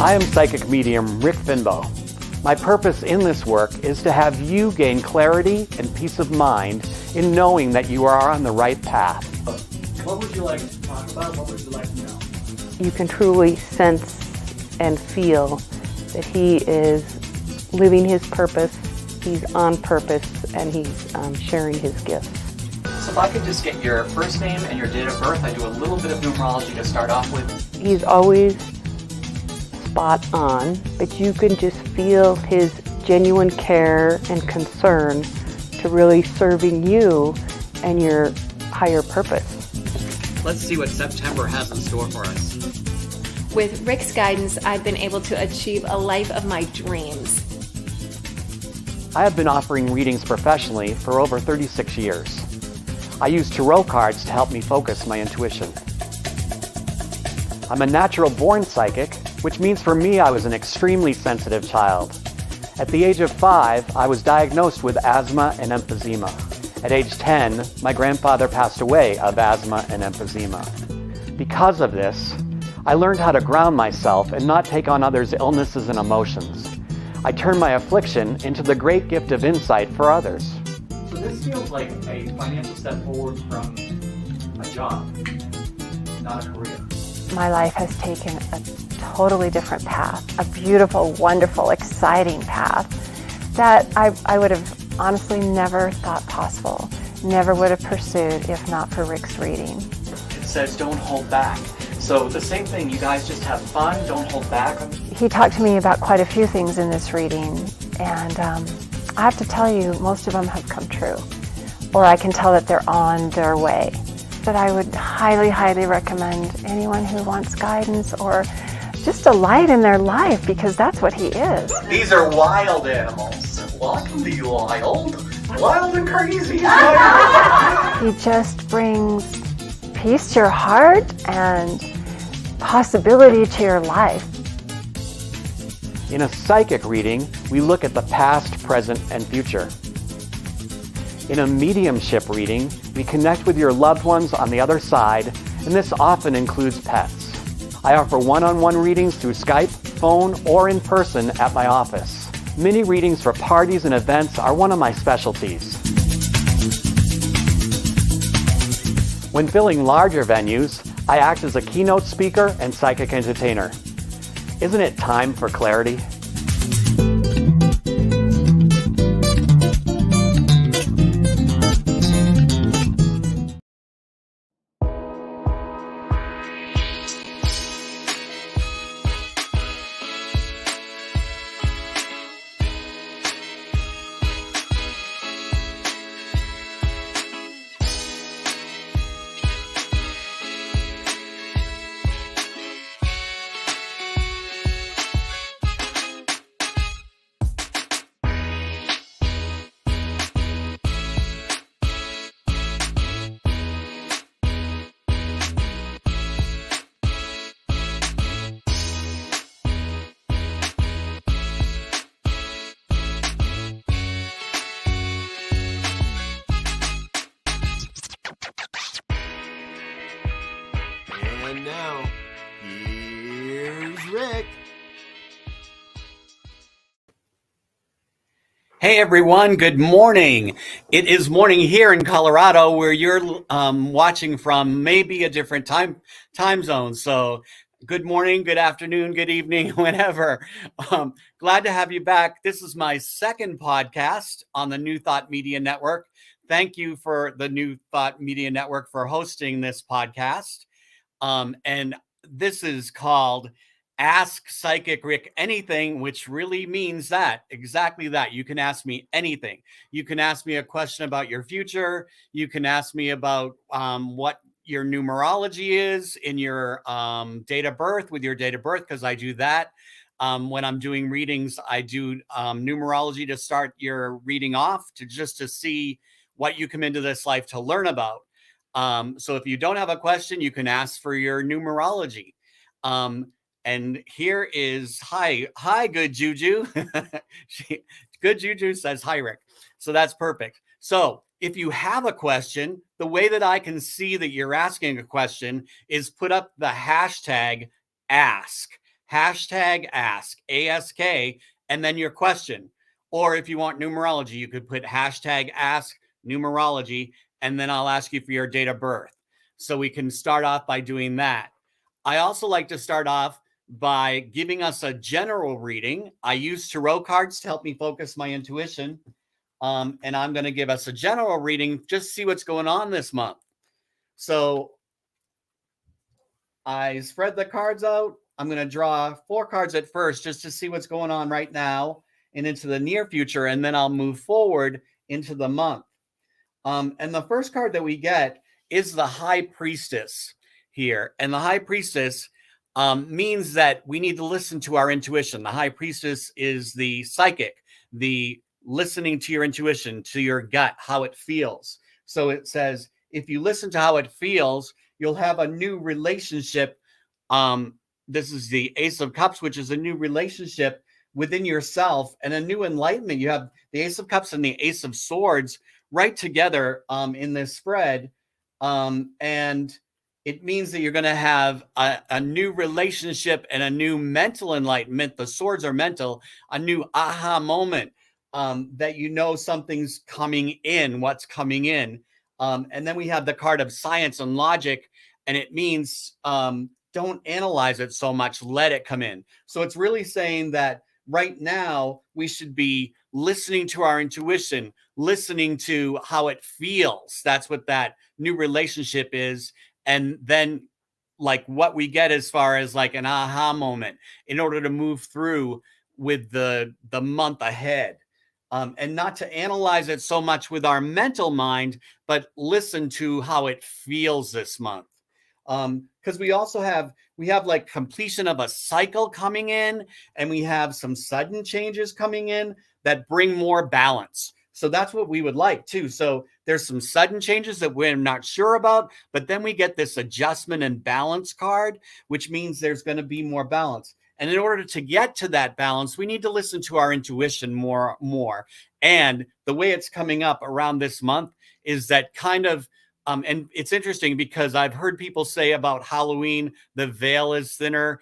I am psychic medium Rick Finbow. My purpose in this work is to have you gain clarity and peace of mind in knowing that you are on the right path. What would you like to talk about? What would you like to know? You can truly sense and feel that he is living his purpose, he's on purpose, and he's sharing his gifts. So if I could just get your first name and your date of birth, I do a little bit of numerology to start off with. He's always spot on, but you can just feel his genuine care and concern to really serving you and your higher purpose. Let's see what September has in store for us. With Rick's guidance, I've been able to achieve a life of my dreams. I have been offering readings professionally for over 36 years. I use tarot cards to help me focus my intuition. I'm a natural-born psychic, which means for me I was an extremely sensitive child. At the age of 5, I was diagnosed with asthma and emphysema. At age 10, my grandfather passed away of asthma and emphysema. Because of this, I learned how to ground myself and not take on others' illnesses and emotions. I turned my affliction into the great gift of insight for others. So this feels like a financial step forward from a job, not a career. My life has taken a totally different path, a beautiful, wonderful, exciting path that I would have honestly never thought possible, never would have pursued if not for Rick's reading. It says don't hold back. So the same thing, you guys just have fun, don't hold back. He talked to me about quite a few things in this reading, and I have to tell you, most of them have come true, or I can tell that they're on their way. But I would highly, highly recommend anyone who wants guidance or just a light in their life, because that's what he is. These are wild animals. Welcome to you, wild and crazy. He just brings peace to your heart and possibility to your life. In a psychic reading, we look at the past, present, and future. In a mediumship reading, we connect with your loved ones on the other side, and this often includes pets. I offer one-on-one readings through Skype, phone, or in person at my office. Mini readings for parties and events are one of my specialties. When filling larger venues, I act as a keynote speaker and psychic entertainer. Isn't it time for clarity? And now, here's Rick. Hey everyone, good morning. It is morning here in Colorado where you're watching from maybe a different time zone. So good morning, good afternoon, good evening, whenever. Glad to have you back. This is my second podcast on the New Thought Media Network. Thank you for the New Thought Media Network for hosting this podcast. And this is called Ask Psychic Rick Anything, which really means that, exactly that. You can ask me anything. You can ask me a question about your future. You can ask me about what your numerology is in your date of birth, with your date of birth, because I do that. When I'm doing readings, I do numerology to start your reading off, to see what you come into this life to learn about. So if you don't have a question, you can ask for your numerology. And here is, hi, good Juju. Good Juju says, hi, Rick. So that's perfect. So if you have a question, the way that I can see that you're asking a question is put up the hashtag ask. hashtag ask, ASK, and then your question. Or if you want numerology, you could put hashtag ask numerology, and then I'll ask you for your date of birth. So we can start off by doing that. I also like to start off by giving us a general reading. I use tarot cards to help me focus my intuition. And I'm going to give us a general reading, just see what's going on this month. So I spread the cards out. I'm going to draw 4 cards at first just to see what's going on right now and into the near future, and then I'll move forward into the month. And the first card that we get is the High Priestess here. And the High Priestess means that we need to listen to our intuition. The High Priestess is the psychic, the listening to your intuition, to your gut, how it feels. So it says, if you listen to how it feels, you'll have a new relationship. This is the Ace of Cups, which is a new relationship within yourself and a new enlightenment. You have the Ace of Cups and the Ace of Swords right together in this spread. And it means that you're going to have a new relationship and a new mental enlightenment. The swords are mental, a new aha moment that you know something's coming in, what's coming in. And then we have the card of science and logic, and it means don't analyze it so much, let it come in. So it's really saying that right now we should be listening to our intuition, listening to how it feels. That's what that new relationship is. And then like what we get as far as like an aha moment in order to move through with the month ahead. And not to analyze it so much with our mental mind, but listen to how it feels this month. Because we also have like completion of a cycle coming in, and we have some sudden changes coming in that bring more balance. So that's what we would like too. So there's some sudden changes that we're not sure about, but then we get this adjustment and balance card, which means there's going to be more balance. And in order to get to that balance, we need to listen to our intuition more. And the way it's coming up around this month is that kind of, and it's interesting because I've heard people say about Halloween, the veil is thinner.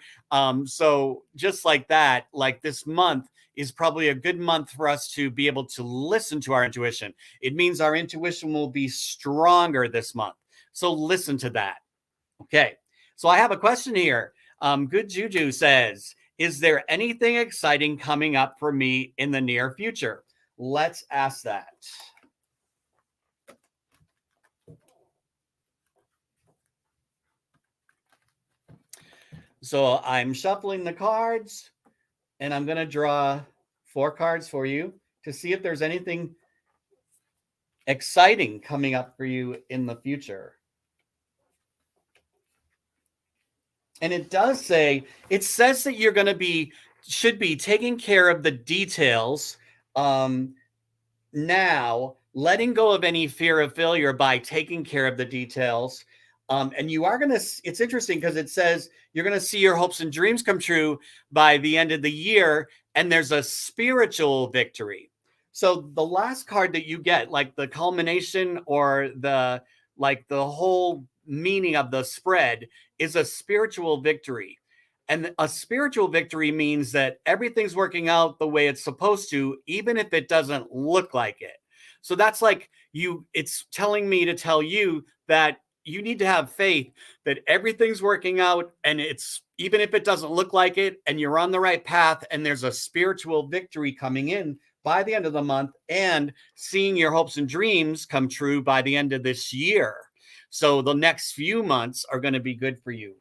So just like that, like this month is probably a good month for us to be able to listen to our intuition. It means our intuition will be stronger this month. So listen to that. Okay. So I have a question here. Good Juju says, is there anything exciting coming up for me in the near future? Let's ask that. So I'm shuffling the cards, and I'm going to draw 4 cards for you to see if there's anything exciting coming up for you in the future. And it does say, it says that you're going to should be taking care of the details now, letting go of any fear of failure by taking care of the details. And you are going to, it's interesting because it says you're going to see your hopes and dreams come true by the end of the year. And there's a spiritual victory. So the last card that you get, like the culmination or the whole meaning of the spread, is a spiritual victory. And a spiritual victory means that everything's working out the way it's supposed to, even if it doesn't look like it. So that's like it's telling me to tell you that you need to have faith that everything's working out, and it's even if it doesn't look like it, and you're on the right path, and there's a spiritual victory coming in by the end of the month, and seeing your hopes and dreams come true by the end of this year. So the next few months are going to be good for you.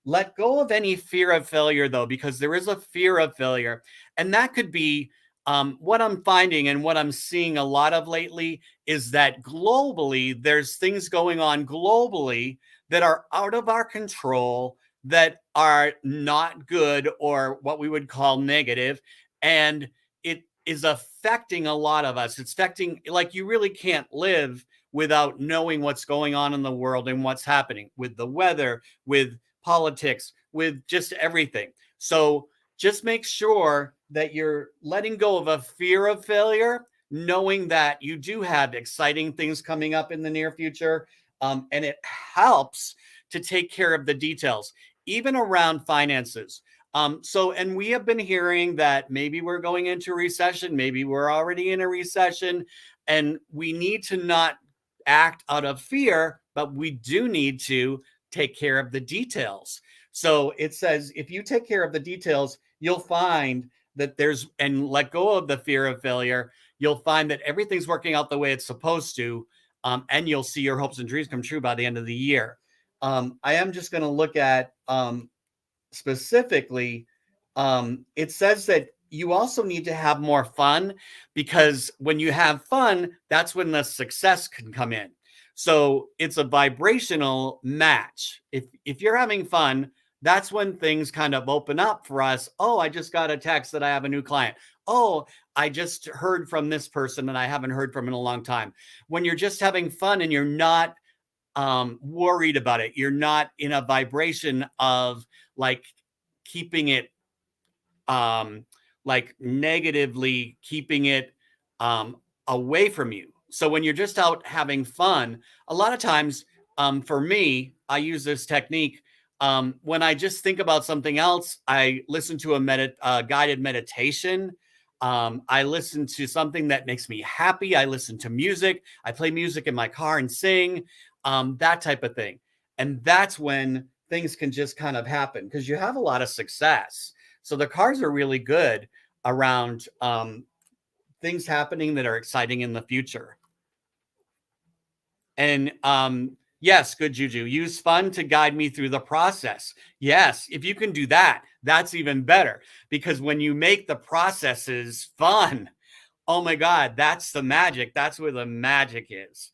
Let go of any fear of failure, though, because there is a fear of failure. And that could be what I'm finding and what I'm seeing a lot of lately is that globally, there's things going on globally that are out of our control, that are not good, or what we would call negative. And it is affecting a lot of us. It's affecting, like, you really can't live without knowing what's going on in the world and what's happening with the weather, with politics, with just everything. So just make sure that you're letting go of a fear of failure, knowing that you do have exciting things coming up in the near future. And it helps to take care of the details, even around finances. And we have been hearing that maybe we're going into a recession, maybe we're already in a recession, and we need to not act out of fear, but we do need to take care of the details. So it says, if you take care of the details, you'll find that and let go of the fear of failure, you'll find that everything's working out the way it's supposed to, and you'll see your hopes and dreams come true by the end of the year. I am just going to look at specifically, it says that you also need to have more fun, because when you have fun, that's when the success can come in. So it's a vibrational match. If you're having fun, that's when things kind of open up for us. Oh, I just got a text that I have a new client. Oh, I just heard from this person that I haven't heard from in a long time. When you're just having fun and you're not worried about it, you're not in a vibration of like keeping it like negatively keeping it away from you. So when you're just out having fun, a lot of times for me, I use this technique. When I just think about something else, I listen to a guided meditation. I listen to something that makes me happy. I listen to music. I play music in my car and sing, that type of thing. And that's when things can just kind of happen, because you have a lot of success. So the cards are really good around things happening that are exciting in the future. And yes, good juju. Use fun to guide me through the process. Yes, if you can do that, that's even better, because when you make the processes fun, oh my God, that's the magic. That's where the magic is.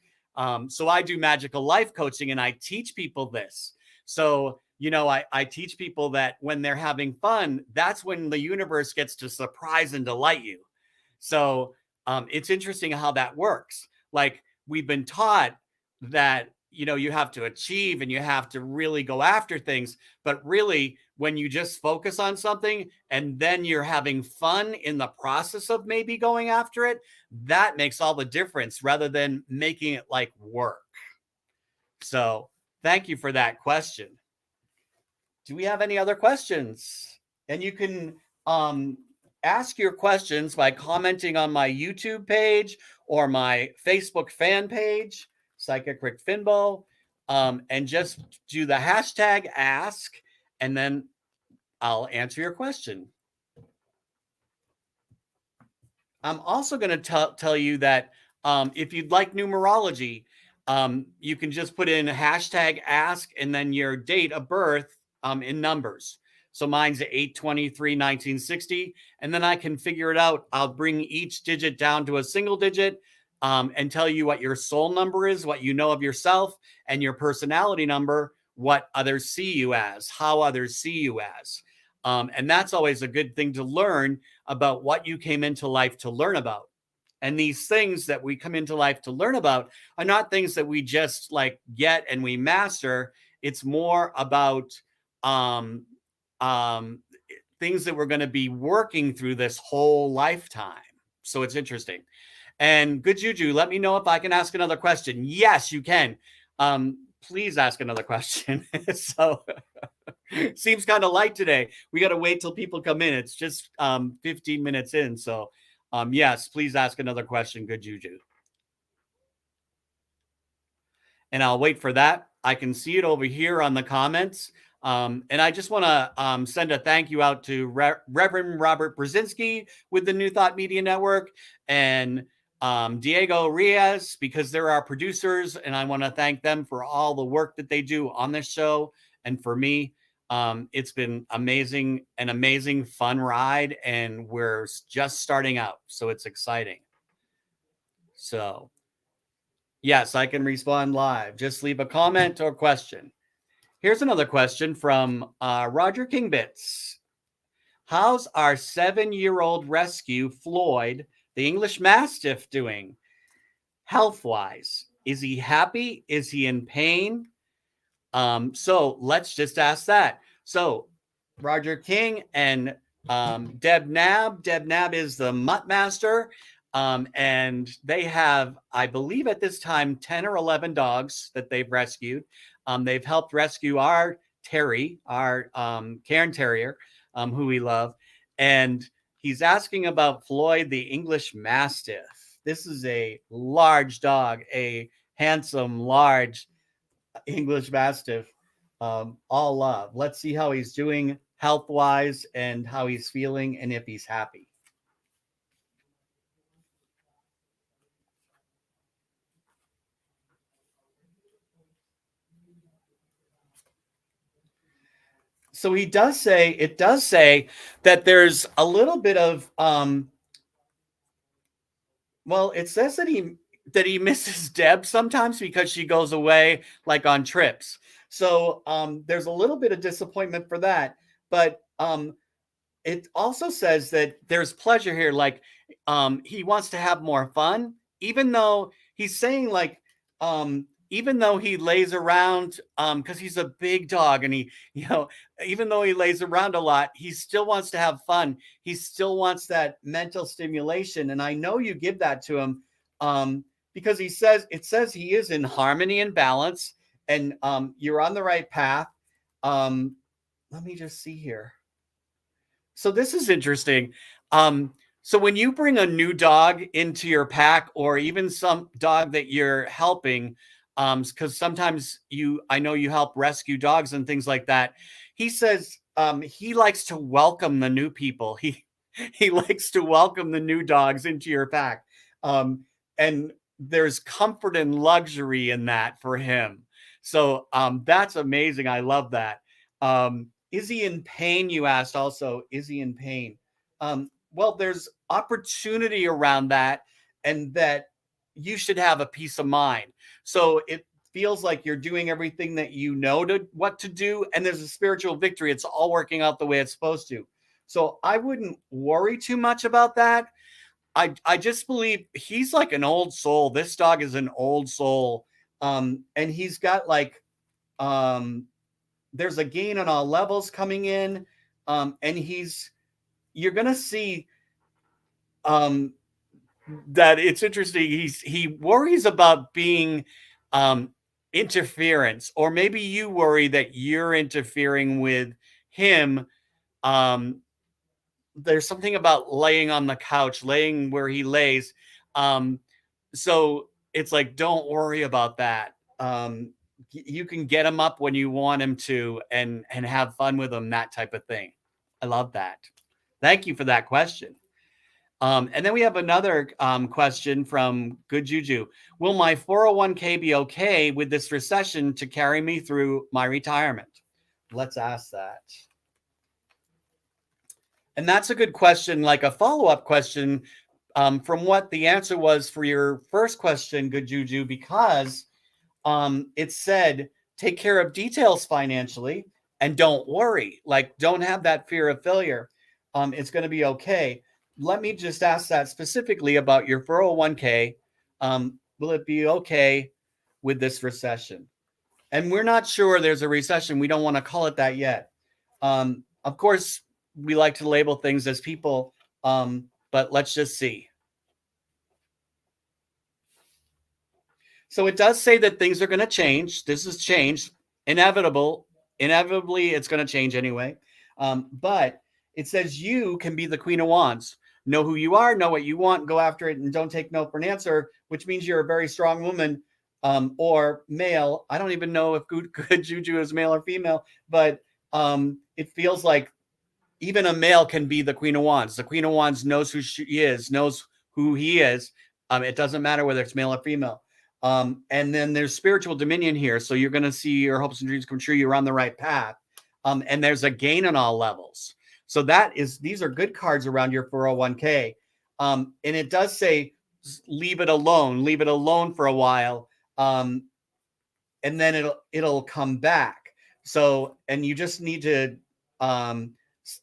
So I do magical life coaching, and I teach people this. So, I teach people that when they're having fun, that's when the universe gets to surprise and delight you. So it's interesting how that works. Like, we've been taught that, you have to achieve and you have to really go after things. But really, when you just focus on something and then you're having fun in the process of maybe going after it, that makes all the difference, rather than making it like work. So thank you for that question. Do we have any other questions? And you can ask your questions by commenting on my YouTube page or my Facebook fan page, Psychic Rick Finbow, and just do the hashtag ask, and then I'll answer your question. I'm also going to tell you that if you'd like numerology, you can just put in hashtag ask and then your date of birth in numbers. So mine's 8/23/1960, and then I can figure it out. I'll bring each digit down to a single digit and tell you what your soul number is, what you know of yourself, and your personality number, what others see you as, how others see you as. And that's always a good thing to learn about what you came into life to learn about. And these things that we come into life to learn about are not things that we just like get and we master. It's more about things that we're going to be working through this whole lifetime. So it's interesting. And good juju, let me know if I can ask another question. Yes, you can. Please ask another question. So seems kind of light today. We got to wait till people come in. It's just 15 minutes in. So yes, please ask another question. Good juju. And I'll wait for that. I can see it over here on the comments. And I just want to send a thank you out to Reverend Robert Brzezinski with the New Thought Media Network, and Diego Riaz, because they're our producers, and I want to thank them for all the work that they do on this show. And for me, it's been an amazing fun ride, and we're just starting out, so it's exciting. So yes, I can respond live. Just leave a comment or question. Here's another question from Roger Kingbits. How's our 7-year-old rescue, Floyd, the English Mastiff, doing health-wise? Is he happy? Is he in pain? So let's just ask that. So Roger King and Deb Nab. Deb Nab is the mutt master. And they have, I believe at this time, 10 or 11 dogs that they've rescued. They've helped rescue our Terry, our Cairn Terrier, who we love. And he's asking about Floyd, the English Mastiff. This is a large dog, a handsome, large English Mastiff. All love. Let's see how he's doing health-wise and how he's feeling and if he's happy. So it does say that there's a little bit of well, it says that he misses Deb sometimes because she goes away like on trips. So there's a little bit of disappointment for that. But it also says that there's pleasure here. Like he wants to have more fun, even though he's saying like even though he lays around because he's a big dog and he even though he lays around a lot, he still wants to have fun. He still wants that mental stimulation, and I know you give that to him because it says he is in harmony and balance, and you're on the right path. Let me just see here. So this is interesting. So when you bring a new dog into your pack, or even some dog that you're helping, because sometimes I know you help rescue dogs and things like that. He says he likes to welcome the new people. He likes to welcome the new dogs into your pack, and there's comfort and luxury in that for him. So that's amazing. I love that. Is he in pain? You asked also, is he in pain? Well, there's opportunity around that, and that you should have a peace of mind. So it feels like you're doing everything that you know what to do, and there's a spiritual victory. It's all working out the way it's supposed to. So I wouldn't worry too much about that. I just believe he's like an old soul. This dog is an old soul. And he's got like there's a gain on all levels coming in, and you're gonna see that it's interesting. He worries about being interference, or maybe you worry that you're interfering with him. There's something about laying on the couch, laying where he lays. So it's like, don't worry about that. You can get him up when you want him to, and have fun with him, that type of thing. I love that. Thank you for that question. And then we have another question from Good Juju. Will my 401k be okay with this recession to carry me through my retirement? Let's ask that. And that's a good question, like a follow-up question from what the answer was for your first question, Good Juju, because it said, take care of details financially and don't worry. Like, don't have that fear of failure. It's going to be okay. Let me just ask that specifically about your 401k. Will it be okay with this recession? And we're not sure there's a recession. We don't want to call it that yet. Of course, we like to label things as people, but let's just see. So it does say that things are going to change. This is change, inevitably, it's going to change anyway. But it says you can be the Queen of Wands. Know who you are, know what you want, go after it, and don't take no for an answer, which means you're a very strong woman, or male. I don't even know if good Juju is male or female, but it feels like even a male can be the Queen of Wands. The Queen of Wands knows who she is, knows who he is. It doesn't matter whether it's male or female. And then there's spiritual dominion here. So you're going to see your hopes and dreams come true. You're on the right path. And there's a gain on all levels. So these are good cards around your 401k. And it does say, leave it alone for a while. And then it'll come back. So, and you just need to,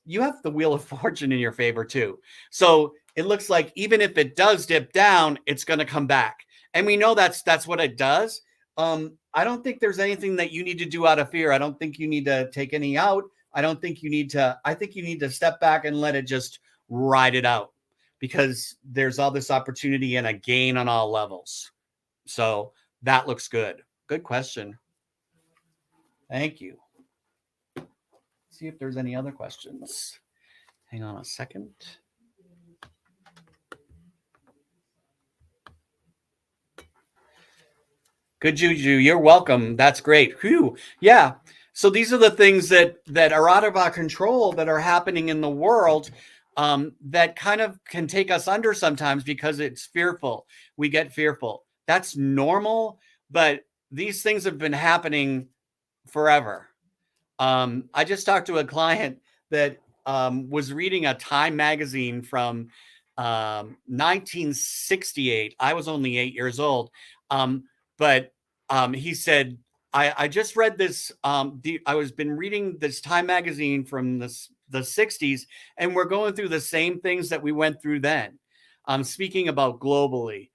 you have the Wheel of Fortune in your favor too. So it looks like even if it does dip down, it's going to come back. And we know that's what it does. I don't think there's anything that you need to do out of fear. I don't think you need to take any out. I think you need to step back and let it just ride it out, because there's all this opportunity and a gain on all levels. So that looks good. Good question. Thank you. see if there's any other questions. Hang on a second. Good, Juju. You're welcome. That's great. Whew. Yeah. So these are the things that are out of our control that are happening in the world, that kind of can take us under sometimes because it's fearful. We get fearful. That's normal, but these things have been happening forever. I just talked to a client that was reading a Time magazine from 1968. I was only 8 years old. But he said, I just read this. I was been reading this Time magazine from the 60s, and we're going through the same things that we went through then. Speaking about globally.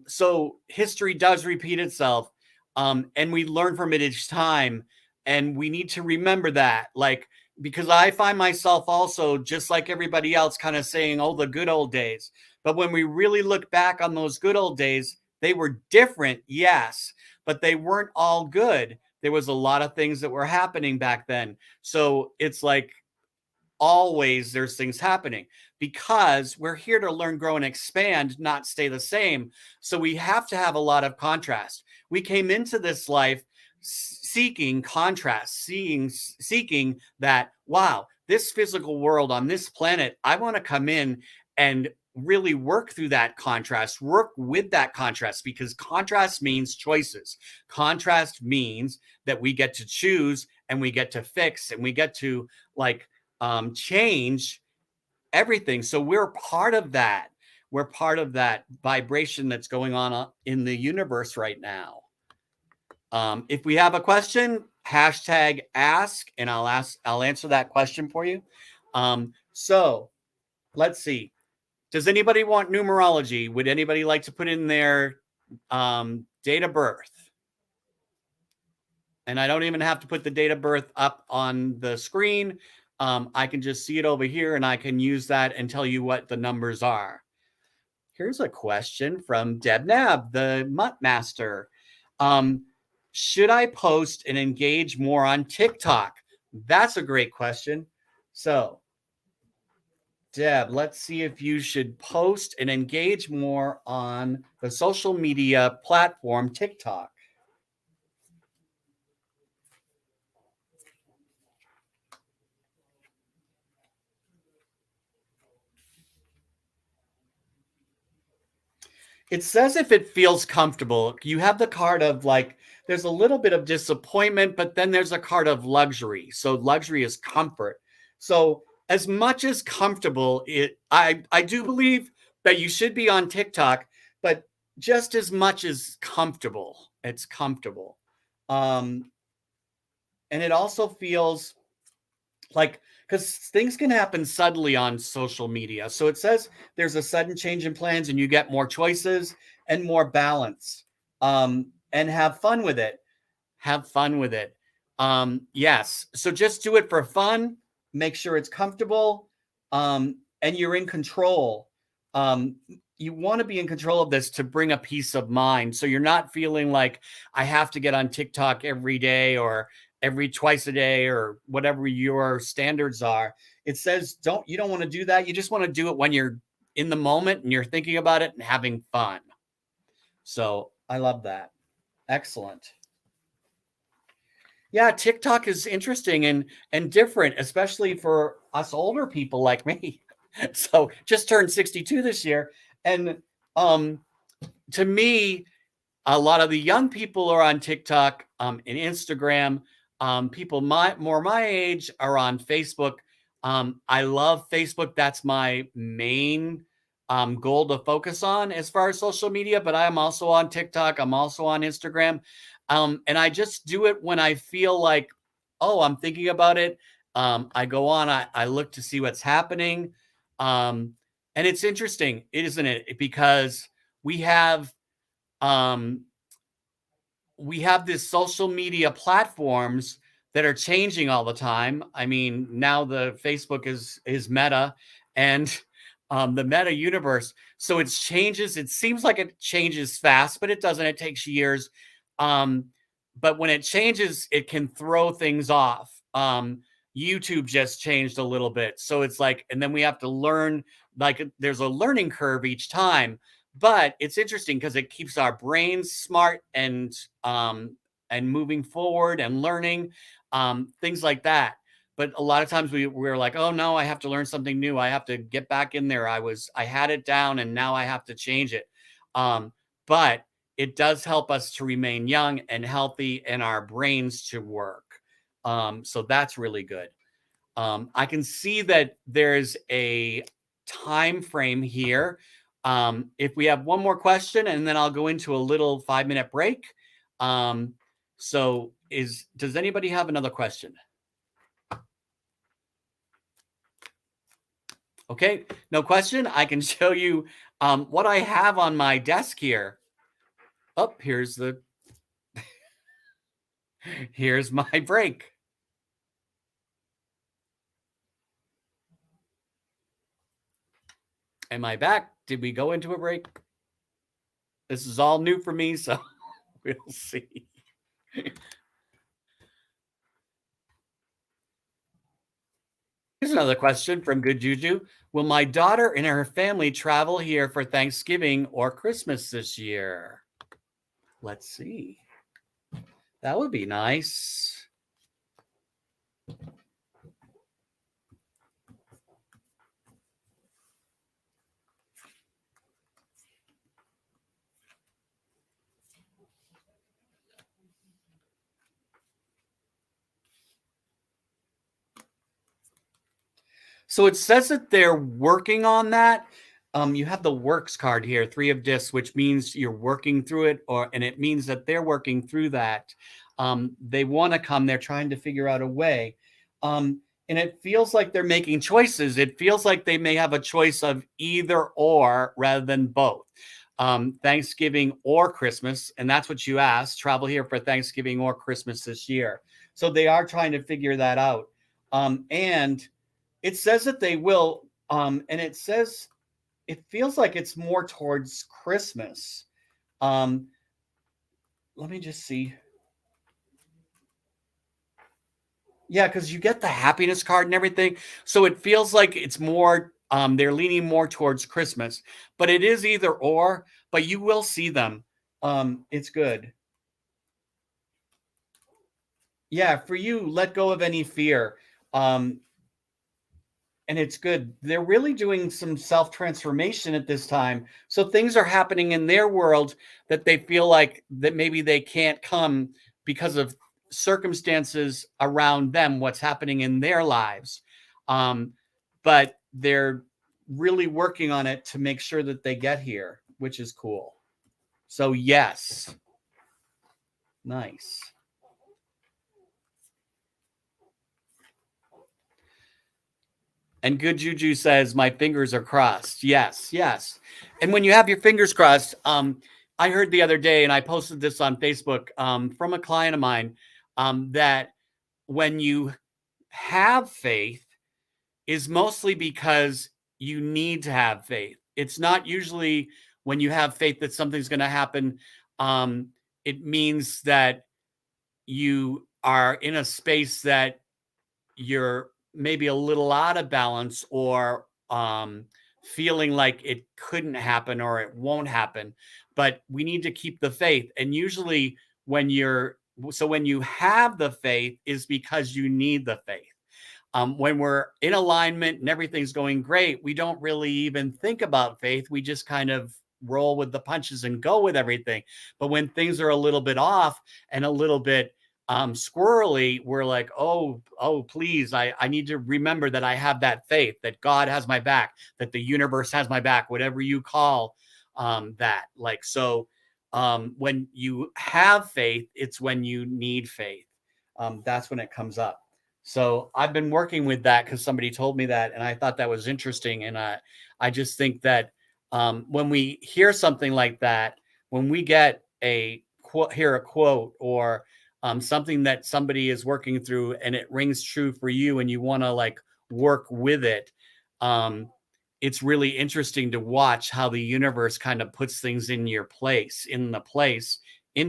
So history does repeat itself, and we learn from it each time. And we need to remember that, like, because I find myself also, just like everybody else, kind of saying, oh, the good old days. But when we really look back on those good old days, they were different, yes, but they weren't all good. There was a lot of things that were happening back then. So it's like always there's things happening because we're here to learn, grow, and expand, not stay the same. So we have to have a lot of contrast. We came into this life seeking contrast, seeking that, wow, this physical world on this planet, I want to come in and really work through that contrast, work with that contrast, because contrast means choices. Contrast means that we get to choose and we get to fix and we get to change everything. So we're part of that. We're part of that vibration that's going on in the universe right now. If we have a question, hashtag ask, and I'll answer that question for you. So let's see. Does anybody want numerology? Would anybody like to put in their date of birth? And I don't even have to put the date of birth up on the screen. I can just see it over here and I can use that and tell you what the numbers are. Here's a question from Deb Nab, the Mutt Master. Should I post and engage more on TikTok? That's a great question. So, Deb, let's see if you should post and engage more on the social media platform TikTok. It says if it feels comfortable. You have the card of there's a little bit of disappointment, but then there's a card of luxury. So luxury is comfort. So as much as comfortable, I do believe that you should be on TikTok, but just as much as comfortable, it's comfortable. And it also feels like, because things can happen suddenly on social media. So it says there's a sudden change in plans and you get more choices and more balance, and have fun with it. Have fun with it. Yes. So just do it for fun. Make sure it's comfortable, and you're in control. You want to be in control of this to bring a peace of mind. So you're not feeling like I have to get on TikTok every day or twice a day or whatever your standards are. It says you don't want to do that. You just want to do it when you're in the moment and you're thinking about it and having fun. So I love that. Excellent. Yeah, TikTok is interesting and different, especially for us older people like me. So just turned 62 this year. And to me, a lot of the young people are on TikTok and Instagram. People more my age are on Facebook. I love Facebook. That's my main goal to focus on as far as social media, but I'm also on TikTok. I'm also on Instagram. And I just do it when I feel like, oh, I'm thinking about it. I go on, I look to see what's happening. And it's interesting, isn't it? Because we have this social media platforms that are changing all the time. I mean, now the Facebook is Meta and the Meta universe. So it changes. It seems like it changes fast, but it doesn't. It takes years. But when it changes, it can throw things off. YouTube just changed a little bit. So it's like, and then we have to learn, like there's a learning curve each time, but it's interesting because it keeps our brains smart and moving forward and learning, things like that. But a lot of times we're like, oh no, I have to learn something new. I have to get back in there. I had it down and now I have to change it. But it does help us to remain young and healthy and our brains to work. So that's really good. I can see that there's a time frame here. If we have one more question, and then I'll go into a little 5-minute break. Does anybody have another question? Okay, no question. I can show you what I have on my desk here. Oh, here's my break. Am I back? Did we go into a break? This is all new for me, so we'll see. Here's another question from Good Juju. Will my daughter and her family travel here for Thanksgiving or Christmas this year? Let's see. That would be nice. So it says that they're working on that. You have the works card here, 3 of discs, which means you're working through it, and it means that they're working through that. They want to come. They're trying to figure out a way. And it feels like they're making choices. It feels like they may have a choice of either or rather than both. Thanksgiving or Christmas. And that's what you asked. Travel here for Thanksgiving or Christmas this year. So they are trying to figure that out. And it says that they will, and it says, it feels like it's more towards Christmas. Let me just see. Yeah, because you get the happiness card and everything. So it feels like it's more, they're leaning more towards Christmas. But it is either or, but you will see them. It's good. Yeah, for you, let go of any fear. And it's good. They're really doing some self-transformation at this time. So things are happening in their world that they feel like that maybe they can't come because of circumstances around them, what's happening in their lives. But they're really working on it to make sure that they get here, which is cool. So yes. Nice. And Good Juju says, my fingers are crossed. Yes, yes. And when you have your fingers crossed, I heard the other day, and I posted this on Facebook from a client of mine, that when you have faith is mostly because you need to have faith. It's not usually when you have faith that something's going to happen. It means that you are in a space that you're maybe a little out of balance or feeling like it couldn't happen or it won't happen. But we need to keep the faith. And usually when you have the faith is because you need the faith. When we're in alignment and everything's going great, we don't really even think about faith. We just kind of roll with the punches and go with everything. But when things are a little bit off and a little bit squirrely, we're like, oh, please, I need to remember that I have that faith, that God has my back, that the universe has my back, whatever you call that. Like, so when you have faith, it's when you need faith. That's when it comes up. So I've been working with that because somebody told me that, and I thought that was interesting. And I just think that when we hear something like that, when we get hear a quote or something that somebody is working through and it rings true for you and you want to like work with it, it's really interesting to watch how the universe kind of puts things in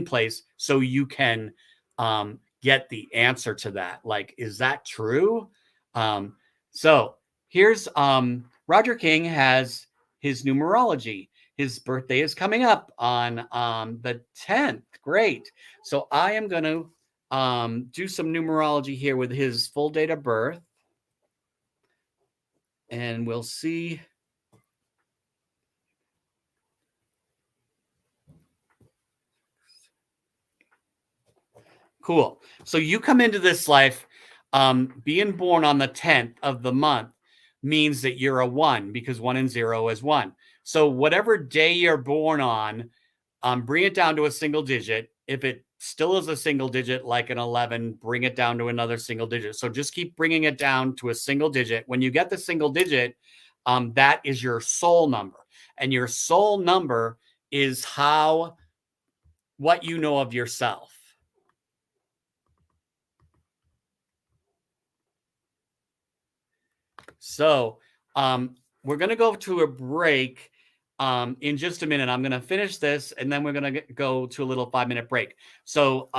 place so you can get the answer to that. Like, is that true? So here's Roger King has his numerology. His birthday is coming up on the 10th. Great. So I am going to do some numerology here with his full date of birth. And we'll see. Cool. So you come into this life, being born on the 10th of the month means that you're a 1, because 1 and 0 is 1. So whatever day you're born on, bring it down to a single digit. If it still is a single digit, like an 11, bring it down to another single digit. So just keep bringing it down to a single digit. When you get the single digit, that is your soul number. And your soul number is what you know of yourself. So we're going to go to a break in just a minute. I'm going to finish this, and then we're going to go to a little 5-minute break. So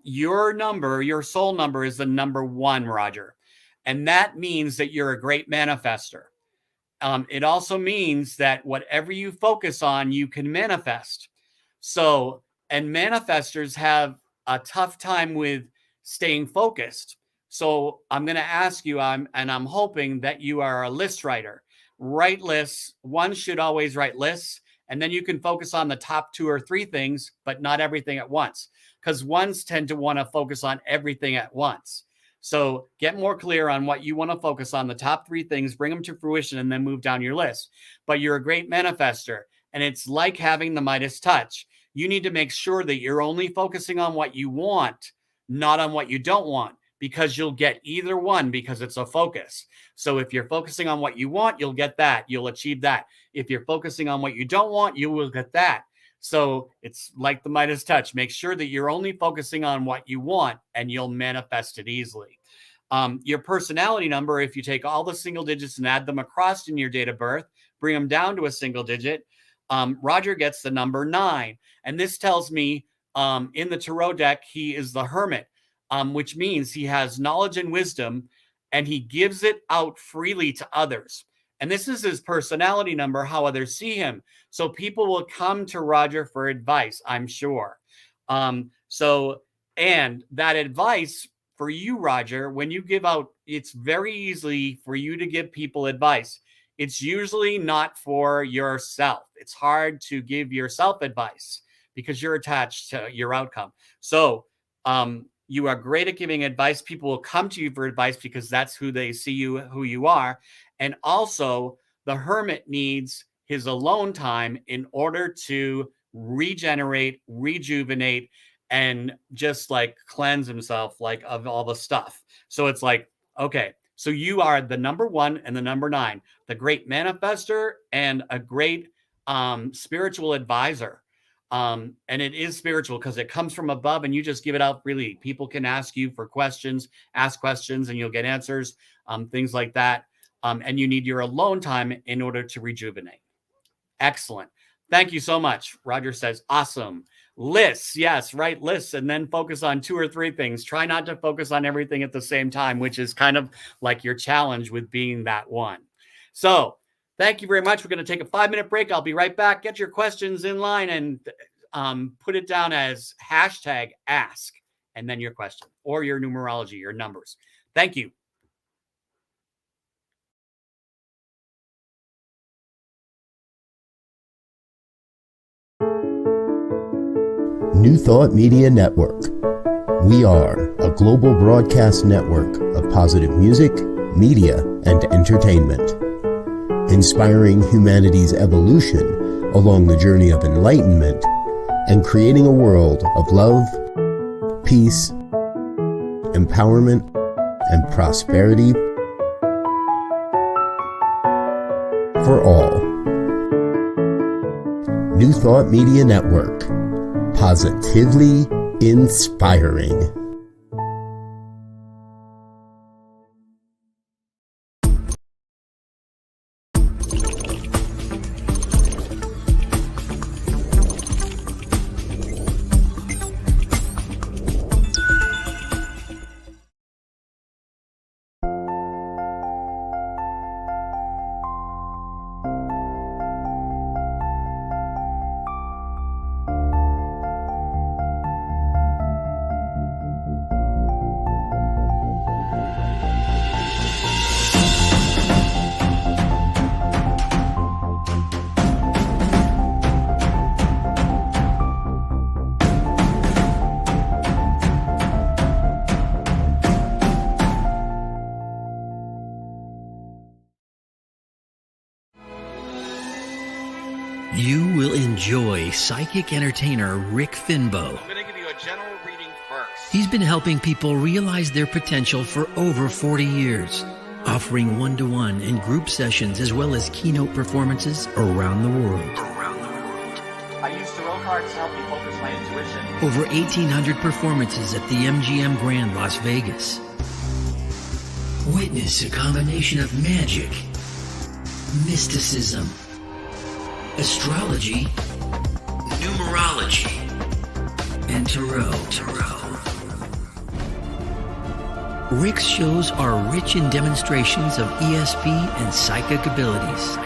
your soul number is the number 1, Roger. And that means that you're a great manifester. It also means that whatever you focus on, you can manifest. So, and manifestors have a tough time with staying focused. So I'm going to ask you, I'm hoping that you are a list writer. Write lists. One should always write lists, and then you can focus on the top 2 or 3 things, but not everything at once, because ones tend to want to focus on everything at once. So get more clear on what you want to focus on, the top 3 things, bring them to fruition, and then move down your list. But you're a great manifester, and it's like having the Midas touch. You need to make sure that you're only focusing on what you want, not on what you don't want, because you'll get either one, because it's a focus. So if you're focusing on what you want, you'll get that. You'll achieve that. If you're focusing on what you don't want, you will get that. So it's like the Midas touch. Make sure that you're only focusing on what you want, and you'll manifest it easily. Your personality number, if you take all the single digits and add them across in your date of birth, bring them down to a single digit, Roger gets the number 9. And this tells me in the tarot deck, he is the hermit, which means he has knowledge and wisdom, and he gives it out freely to others. And this is his personality number, how others see him. So people will come to Roger for advice, I'm sure. And that advice for you, Roger, when you give out, it's very easy for you to give people advice. It's usually not for yourself. It's hard to give yourself advice because you're attached to your outcome. So you are great at giving advice. People will come to you for advice because that's who they see you, who you are. And also, the hermit needs his alone time in order to regenerate, rejuvenate, and just like cleanse himself like of all the stuff. So it's like, okay, so you are the number 1 and the number 9, the great manifester and a great spiritual advisor. And it is spiritual because it comes from above, and you just give it out freely. People can ask you for questions, ask questions, and you'll get answers, things like that. And you need your alone time in order to rejuvenate. Excellent. Thank you so much. Roger says, awesome. Lists. Yes, write lists and then focus on 2 or 3 things. Try not to focus on everything at the same time, which is kind of like your challenge with being that 1. So thank you very much. We're going to take a 5-minute break. I'll be right back. Get your questions in line and put it down as #ask and then your question or your numerology, your numbers. Thank you. New Thought Media Network. We are a global broadcast network of positive music, media, and entertainment, inspiring humanity's evolution along the journey of enlightenment and creating a world of love, peace, empowerment, and prosperity for all. New Thought Media Network. Positively inspiring. enjoy psychic entertainer Rick Finbow. I'm going to give you a general reading first. He's been helping people realize their potential for over 40 years, offering one-to-one and group sessions as well as keynote performances around the world. I use tarot cards to help me focus my intuition. Over 1,800 performances at the MGM Grand Las Vegas. Witness a combination of magic, mysticism, astrology, numerology, and tarot. Rick's shows are rich in demonstrations of ESP and psychic abilities,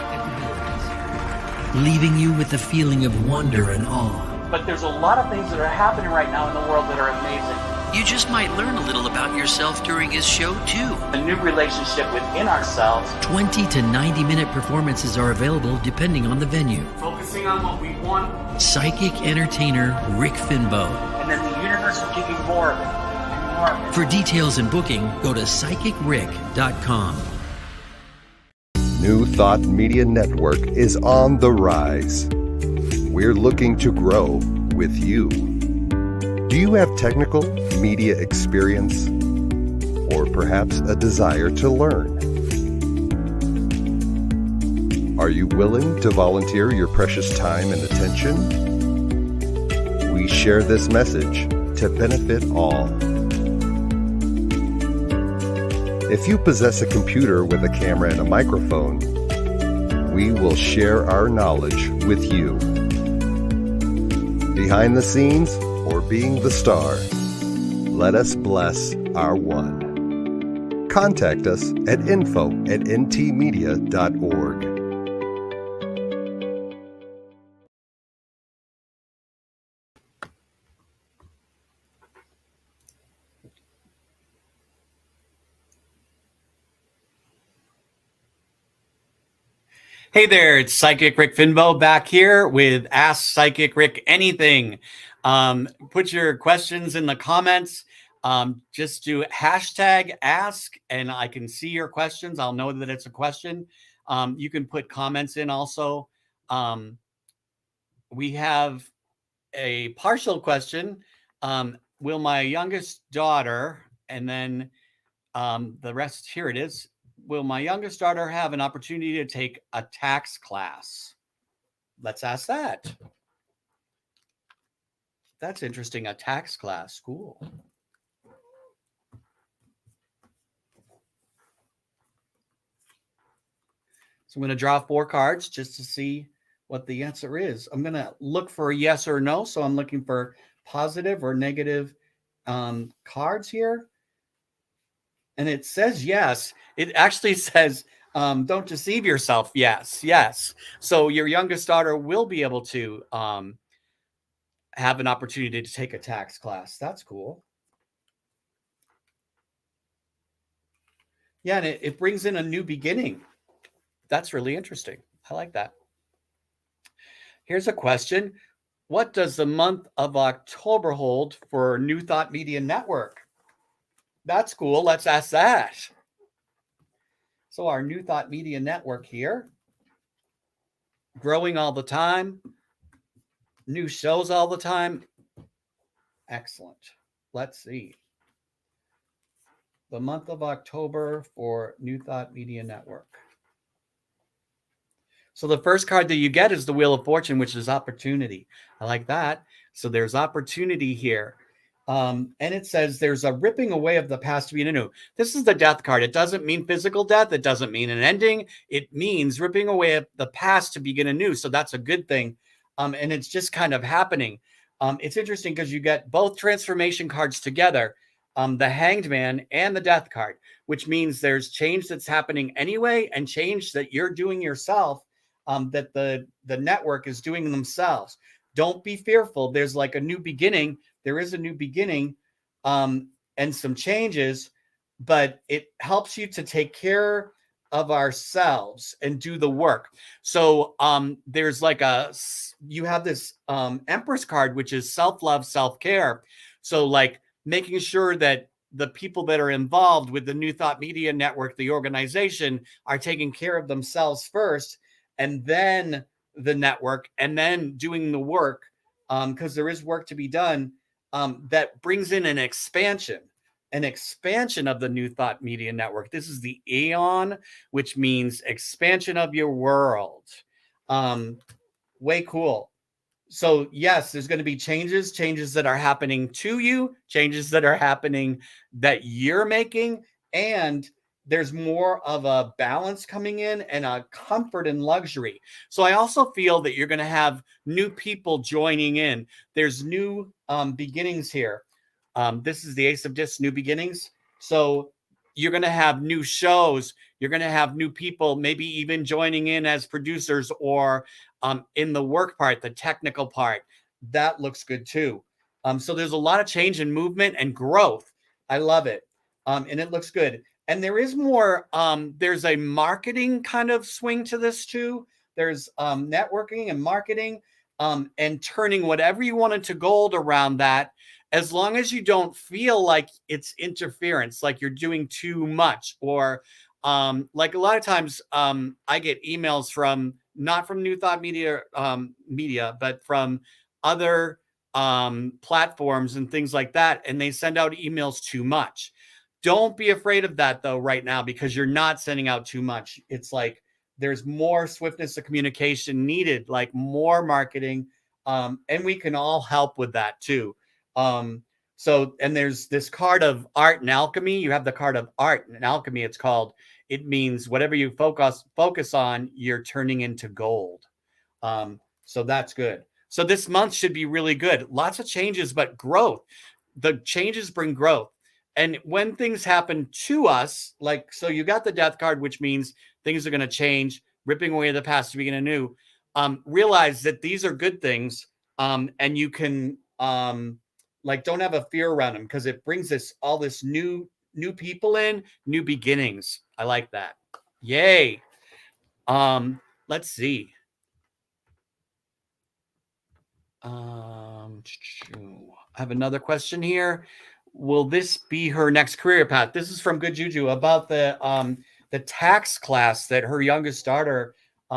leaving you with a feeling of wonder and awe. But there's a lot of things that are happening right now in the world that are amazing. You just might learn a little about yourself during his show, too. A new relationship within ourselves. 20 to 90-minute performances are available depending on the venue. Focusing on what we want. Psychic entertainer Rick Finbow. And then the universe will give you more of it. And more of it. For details and booking, go to psychicrick.com. New Thought Media Network is on the rise. We're looking to grow with you. Do you have technical media experience or perhaps a desire to learn? Are you willing to volunteer your precious time and attention? We share this message to benefit all. If you possess a computer with a camera and a microphone, we will share our knowledge with you. Behind the scenes or being the star, let us bless our one. Contact us at info@ntmedia.org. Hey there, it's Psychic Rick Finbow back here with Ask Psychic Rick Anything. Put your questions in the comments. Just do hashtag ask and I can see your questions. I'll know that it's a question. You can put comments in also. We have a partial question. Will my youngest daughter, and then the rest, here it is. Will my youngest daughter have an opportunity to take a tax class? Let's ask that. That's interesting. A tax class. Cool. So I'm going to draw 4 cards just to see what the answer is. I'm going to look for a yes or no. So I'm looking for positive or negative cards here. And it says yes. It actually says, don't deceive yourself. Yes, yes. So your youngest daughter will be able to have an opportunity to take a tax class. That's cool. Yeah, and it brings in a new beginning. That's really interesting. I like that. Here's a question. What does the month of October hold for New Thought Media Network? That's cool. Let's ask that. So our New Thought Media Network here, growing all the time, new shows all the time. Excellent. Let's see. The month of October for New Thought Media Network. So the first card that you get is the Wheel of Fortune, which is opportunity. I like that. So there's opportunity here. And it says there's a ripping away of the past to be anew. This is the death card. It doesn't mean physical death. It doesn't mean an ending. It means ripping away of the past to begin anew. So that's a good thing. And it's just kind of happening. It's interesting because you get both transformation cards together, the Hanged Man and the Death card, which means there's change that's happening anyway and change that you're doing yourself, that the network is doing themselves. Don't be fearful. There's like a new beginning. There is a new beginning and some changes, but it helps you to take care of ourselves and do the work. So there's like you have this Empress card, which is self-love, self-care. So like making sure that the people that are involved with the New Thought Media Network, the organization, are taking care of themselves first. And then the network and then doing the work, because there is work to be done, that brings in an expansion of the New Thought Media Network. This is the Aeon, which means expansion of your world. Way cool. So yes, there's going to be changes that are happening to you, changes that are happening that you're making, and there's more of a balance coming in and a comfort and luxury. So I also feel that you're going to have new people joining in. There's new beginnings here. This is the Ace of Discs, new beginnings. So you're going to have new shows. You're going to have new people, maybe even joining in as producers or in the work part, the technical part. That looks good too. So there's a lot of change and movement and growth. I love it. And it looks good. And there is more, there's a marketing kind of swing to this too. There's networking and marketing and turning whatever you want into gold around that, as long as you don't feel like it's interference, like you're doing too much, or like a lot of times I get emails from, not from New Thought Media, but from other platforms and things like that, and they send out emails too much. Don't be afraid of that though right now, because you're not sending out too much. It's like there's more swiftness of communication needed, like more marketing, and we can all help with that too. So, and there's this card of art and alchemy. You have the card of art and alchemy. It's called, it means whatever you focus on, you're turning into gold. So that's good. So this month should be really good. Lots of changes, but growth. The changes bring growth. And when things happen to us, like, so you got the death card, which means things are going to change, ripping away the past to begin anew. Realize that these are good things. And you can, like, don't have a fear around them, because it brings this all this new people in, new beginnings. I like that. Yay. Let's see. I have another question here. Will this be her next career path? This is from Good Juju about the tax class that her youngest daughter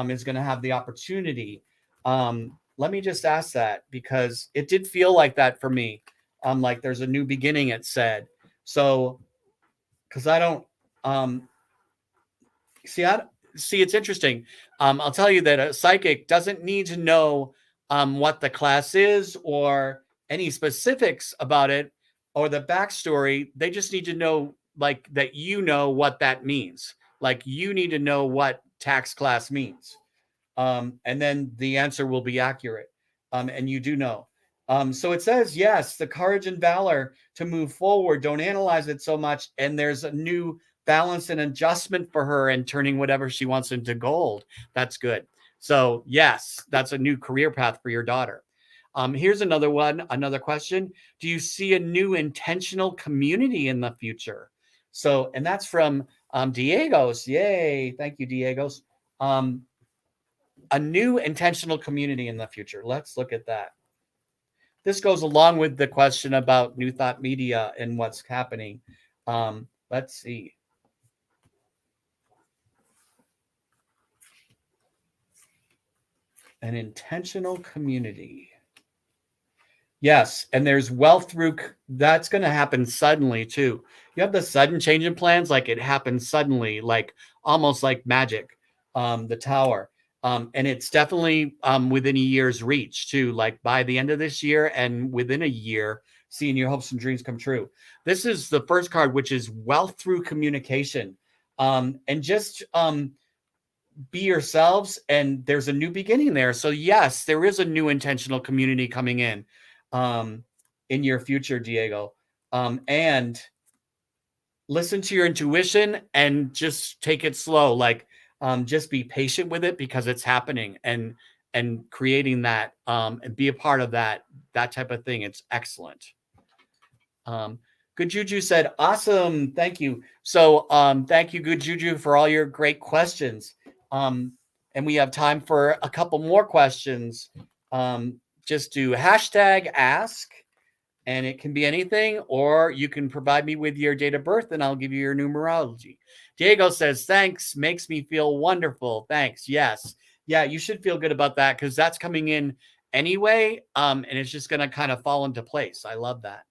is going to have the opportunity. Let me just ask that, because it did feel like that for me. Like there's a new beginning, it said. So, because I don't see, it's interesting. I'll tell you that a psychic doesn't need to know what the class is or any specifics about it or the backstory. They just need to know, like, that you know what that means. Like, you need to know what tax class means. And then the answer will be accurate. And you do know. So it says, yes, the courage and valor to move forward. Don't analyze it so much. And there's a new balance and adjustment for her and turning whatever she wants into gold. That's good. So yes, that's a new career path for your daughter. Here's another one, another question. Do you see a new intentional community in the future? So, and that's from Diego's. Yay. Thank you, Diego's. A new intentional community in the future. Let's look at that. This goes along with the question about New Thought Media and what's happening. Let's see. An intentional community. Yes, and there's wealth through, that's going to happen suddenly too. You have the sudden change in plans, like it happens suddenly, like almost like magic, the tower. And it's definitely within a year's reach too, like by the end of this year and within a year, seeing your hopes and dreams come true. This is the first card, which is wealth through communication. And just be yourselves, and there's a new beginning there. So yes, there is a new intentional community coming in your future, Diego. And listen to your intuition and just take it slow. Like, just be patient with it, because it's happening, and creating that and be a part of that type of thing. It's excellent. Good Juju said, awesome. Thank you. So thank you, Good Juju, for all your great questions. And we have time for a couple more questions. Just do hashtag ask, and it can be anything, or you can provide me with your date of birth and I'll give you your numerology. Diego says, thanks, makes me feel wonderful. Thanks. Yes. Yeah, you should feel good about that because that's coming in anyway, and it's just going to kind of fall into place. I love that.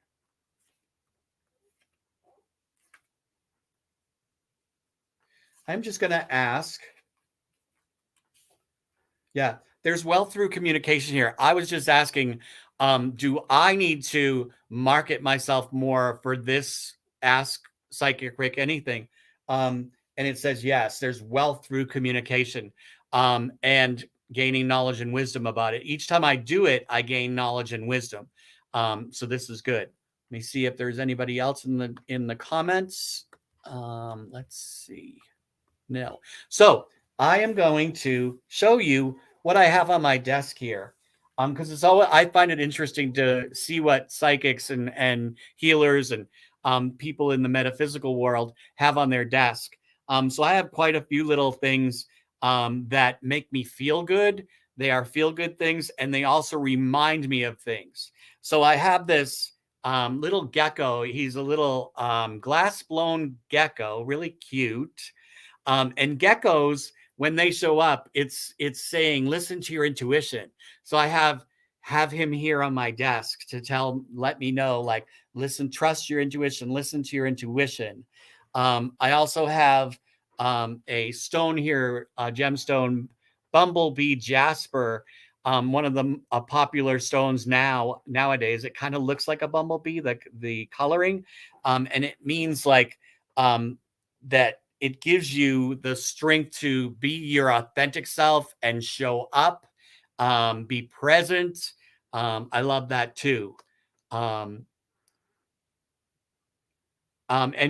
I'm just going to ask. Yeah, there's wealth through communication here. I was just asking, do I need to market myself more for this Ask Psychic Rick anything? And it says, yes, there's wealth through communication and gaining knowledge and wisdom about it. Each time I do it, I gain knowledge and wisdom. So this is good. Let me see if there's anybody else in the comments. Let's see. No. So I am going to show you what I have on my desk here. Because it's always, I find it interesting to see what psychics and healers and people in the metaphysical world have on their desk. So I have quite a few little things that make me feel good. They are feel good things, and they also remind me of things. So I have this little gecko. He's a little glass blown gecko, really cute. And geckos, when they show up, it's saying, listen to your intuition. So I have him here on my desk to let me know, like, listen, trust your intuition, listen to your intuition. I also have a stone here, a gemstone, bumblebee jasper, one of the popular stones nowadays. It kind of looks like a bumblebee, the coloring, and it means like that it gives you the strength to be your authentic self and show up, be present. I love that too. And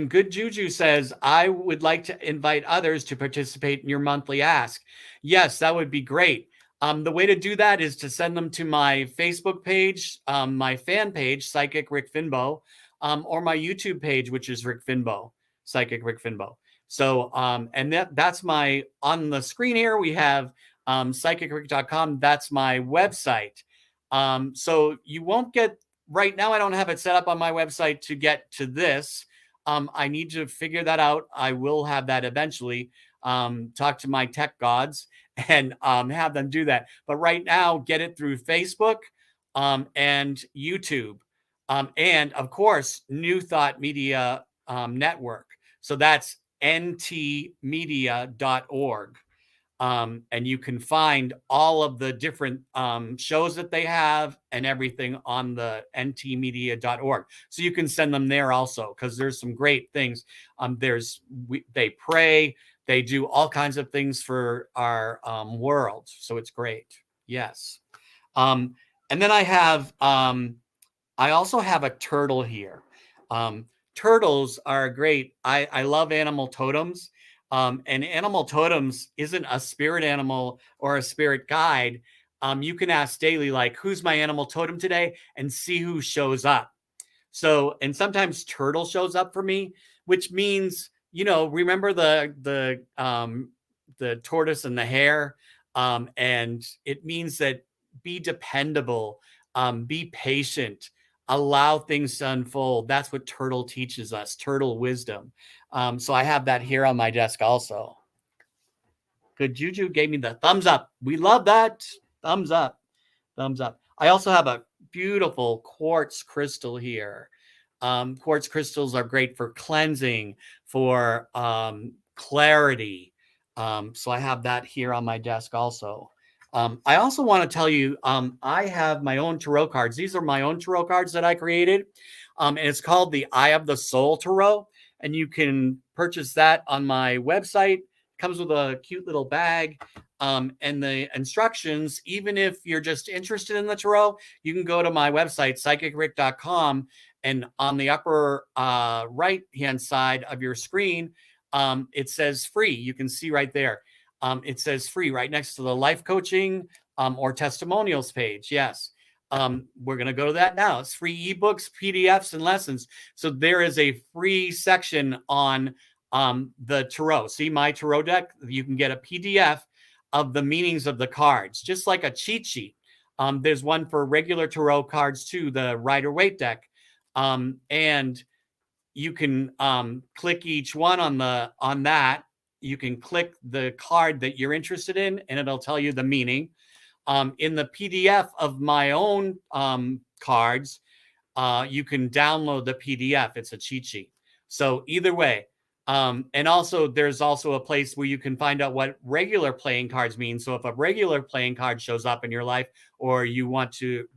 Good Juju says, I would like to invite others to participate in your monthly ask. Yes, that would be great. The way to do that is to send them to my Facebook page, my fan page, Psychic Rick Finbow, or my YouTube page, which is Rick Finbow, Psychic Rick Finbow. So, and that's my, on the screen here, we have psychicrick.com. That's my website. So you won't get, right now I don't have it set up on my website to get to this. I need to figure that out. I will have that eventually. Talk to my tech gods and have them do that. But right now, get it through Facebook and YouTube. And of course, New Thought Media Network. So that's ntmedia.org. And you can find all of the different shows that they have and everything on the ntmedia.org. So you can send them there also, because there's some great things. They pray, they do all kinds of things for our world. So it's great. Yes. And then I also have a turtle here. Turtles are great. I love animal totems. And animal totems isn't a spirit animal or a spirit guide. You can ask daily, like, who's my animal totem today, and see who shows up. So, and sometimes turtle shows up for me, which means, remember the tortoise and the hare, and it means that be dependable, be patient, allow things to unfold. That's what turtle teaches us, turtle wisdom. So I have that here on my desk also. Good Juju gave me the thumbs up. We love that. Thumbs up. Thumbs up. I also have a beautiful quartz crystal here. Quartz crystals are great for cleansing, for clarity. So I have that here on my desk also. I also want to tell you, I have my own tarot cards. These are my own tarot cards that I created. And it's called the Eye of the Soul Tarot. And you can purchase that on my website. It comes with a cute little bag. And the instructions, even if you're just interested in the tarot, you can go to my website, psychicrick.com. And on the upper right-hand side of your screen, it says free. You can see right there. It says free right next to the life coaching or testimonials page. Yes. We're going to go to that now. It's free ebooks, PDFs, and lessons. So there is a free section on the tarot. See my tarot deck? You can get a PDF of the meanings of the cards, just like a cheat sheet. There's one for regular tarot cards too, the Rider-Waite deck. And you can click each one on that, you can click the card that you're interested in, and it'll tell you the meaning. In the PDF of my own cards, you can download the PDF. It's a cheat sheet. So either way, and also there's also a place where you can find out what regular playing cards mean. So if a regular playing card shows up in your life, or you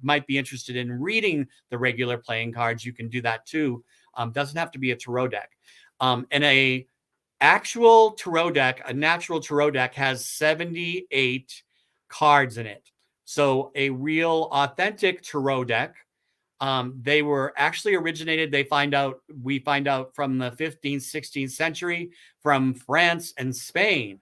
might be interested in reading the regular playing cards, you can do that too. Doesn't have to be a tarot deck. And a actual tarot deck, a natural tarot deck, has 78 cards in it. So a real authentic tarot deck, they were actually originated, we find out from the 15th, 16th century from France and Spain.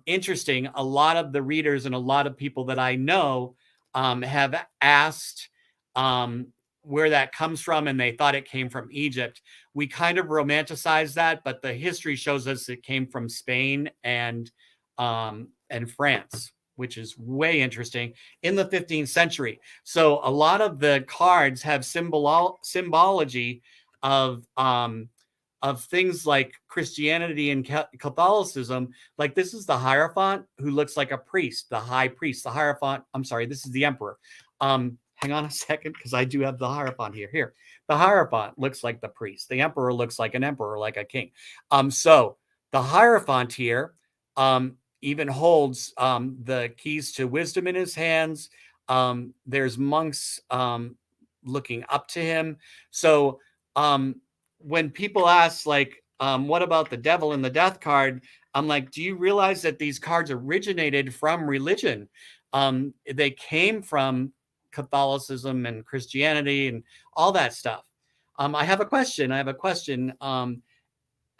Interesting. A lot of the readers and a lot of people that I know have asked where that comes from, and they thought it came from Egypt. We kind of romanticize that, but the history shows us it came from Spain and France, which is way interesting, in the 15th century. So a lot of the cards have symbology of things like Christianity and Catholicism. Like this is the Hierophant, who looks like a priest, the high priest. The Hierophant, I'm sorry, this is the emperor. Hang on a second, because I do have the Hierophant here. Here, the Hierophant looks like the priest. The emperor looks like an emperor, like a king. So the Hierophant here even holds the keys to wisdom in his hands. There's monks looking up to him. So when people ask, like, what about the devil and the death card? I'm like, do you realize that these cards originated from religion? They came from Catholicism and Christianity and all that stuff. I have a question.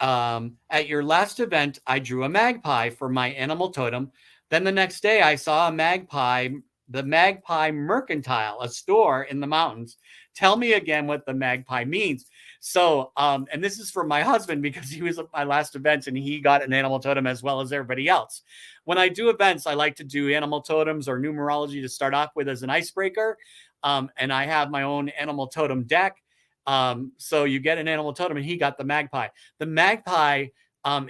At your last event, I drew a magpie for my animal totem. Then the next day I saw the Magpie Mercantile, a store in the mountains. Tell me again what the magpie means. So, and this is for my husband, because he was at my last event and he got an animal totem as well as everybody else. When I do events, I like to do animal totems or numerology to start off with as an icebreaker. And I have my own animal totem deck. So you get an animal totem, and he got the magpie. The magpie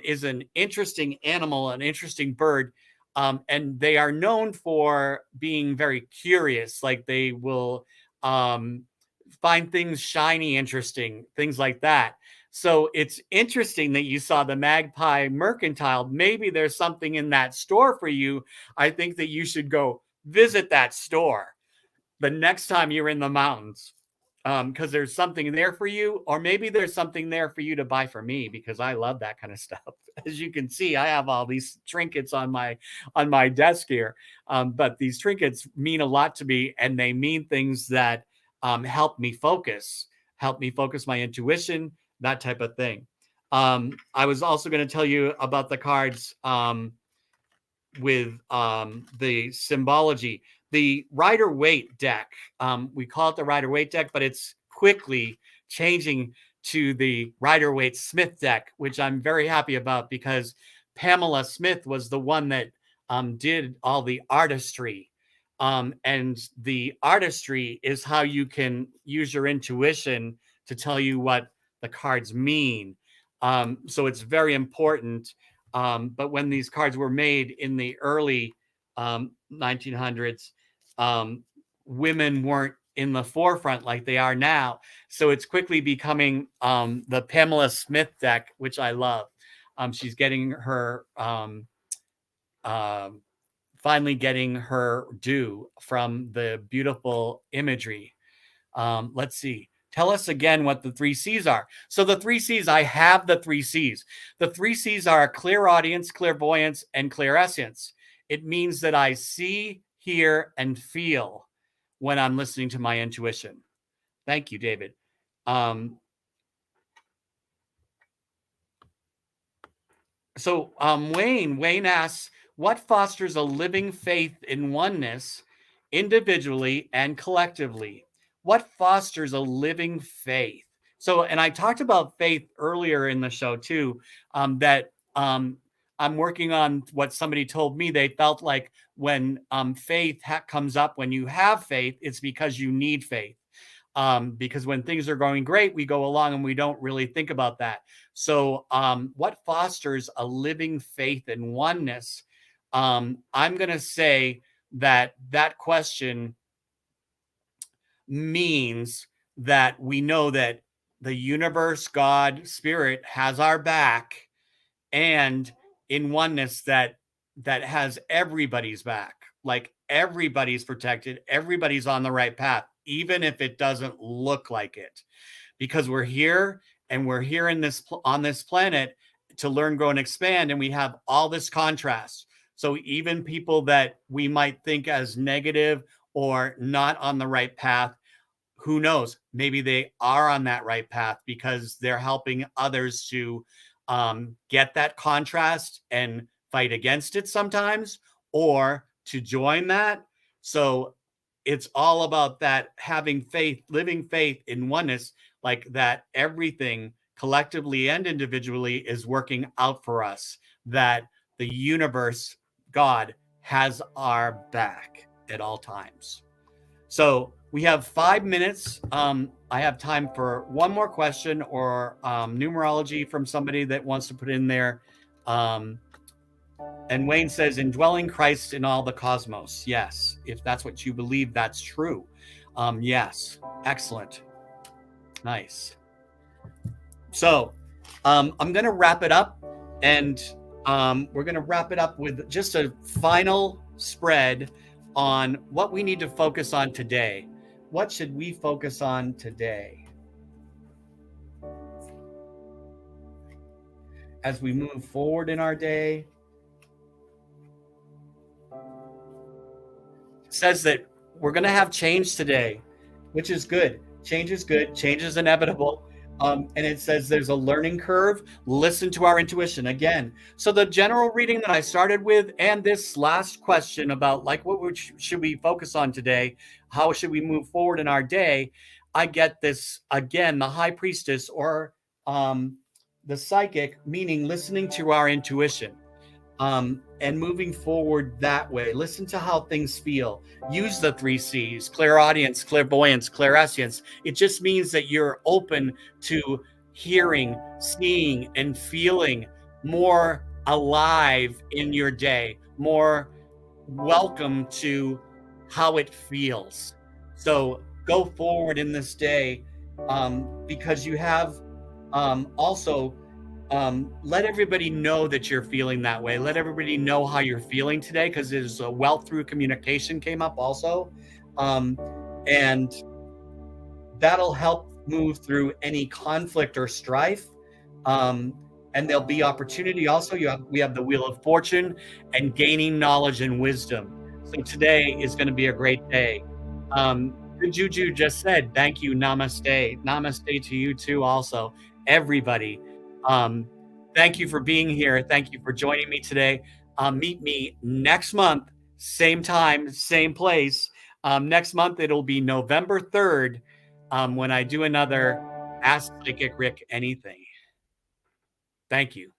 is an interesting animal, an interesting bird. And they are known for being very curious. Like they will find things shiny, interesting, things like that. So it's interesting that you saw the Magpie Mercantile. Maybe there's something in that store for you. I think that you should go visit that store the next time you're in the mountains, because there's something there for you, or maybe there's something there for you to buy for me, because I love that kind of stuff. As you can see, I have all these trinkets on my desk here, but these trinkets mean a lot to me, and they mean things that help me focus my intuition, that type of thing. I was also going to tell you about the cards with the symbology. The Rider-Waite deck, we call it the Rider-Waite deck, but it's quickly changing to the Rider-Waite Smith deck, which I'm very happy about, because Pamela Smith was the one that did all the artistry. And the artistry is how you can use your intuition to tell you what the cards mean. So it's very important. But when these cards were made in the early 1900s, women weren't in the forefront like they are now. So it's quickly becoming the Pamela Smith deck, which I love. She's getting her, finally getting her due from the beautiful imagery. Let's see. Tell us again what the 3 C's are. So the 3 C's, I have the 3 C's. The 3 C's are clairaudience, clairvoyance, and clairescience. It means that I see, hear, and feel when I'm listening to my intuition. Thank you, David. So Wayne asks, what fosters a living faith in oneness, individually and collectively? What fosters a living faith? So, and I talked about faith earlier in the show too, that I'm working on what somebody told me. They felt like when faith comes up, when you have faith, it's because you need faith. because when things are going great, we go along and we don't really think about that. So what fosters a living faith in oneness? I'm going to say that question means that we know that the universe, God, Spirit has our back, and in oneness that has everybody's back. Like everybody's protected, everybody's on the right path, even if it doesn't look like it, because we're here and we're here in this on this planet to learn, grow, and expand, and we have all this contrast. So even people that we might think as negative or not on the right path, who knows, maybe they are on that right path because they're helping others to get that contrast and fight against it sometimes, or to join that. So it's all about that, having faith, living faith in oneness, like that everything collectively and individually is working out for us, that the universe, God, has our back at all times. So we have 5 minutes. I have time for one more question or numerology from somebody that wants to put in there. And Wayne says, indwelling Christ in all the cosmos. Yes, if that's what you believe, that's true. Yes, excellent. Nice. So I'm going to wrap it up, and we're going to wrap it up with just a final spread on what we need to focus on today. What should we focus on today as we move forward in our day? It says that we're going to have change today, which is good. Change is good. Change is inevitable. And it says there's a learning curve. Listen to our intuition again. So the general reading that I started with, and this last question about like what should we focus on today? How should we move forward in our day? I get this again, the high priestess or the psychic, meaning listening to our intuition. And moving forward that way. Listen to how things feel. Use the 3 C's: clairaudience, clairvoyance, clairsentience. It just means that you're open to hearing, seeing, and feeling more alive in your day, more welcome to how it feels. So go forward in this day, because you have also let everybody know that you're feeling that way. Let everybody know how you're feeling today, because there's a wealth through communication came up also. And that'll help move through any conflict or strife. And there'll be opportunity also. We have the Wheel of Fortune and gaining knowledge and wisdom. So today is going to be a great day. Good Juju just said, thank you, namaste. Namaste to you too also, everybody. Thank you for being here. Thank you for joining me today. Meet me next month, same time, same place. Next month, it'll be November 3rd when I do another Ask Psychic Rick Anything. Thank you.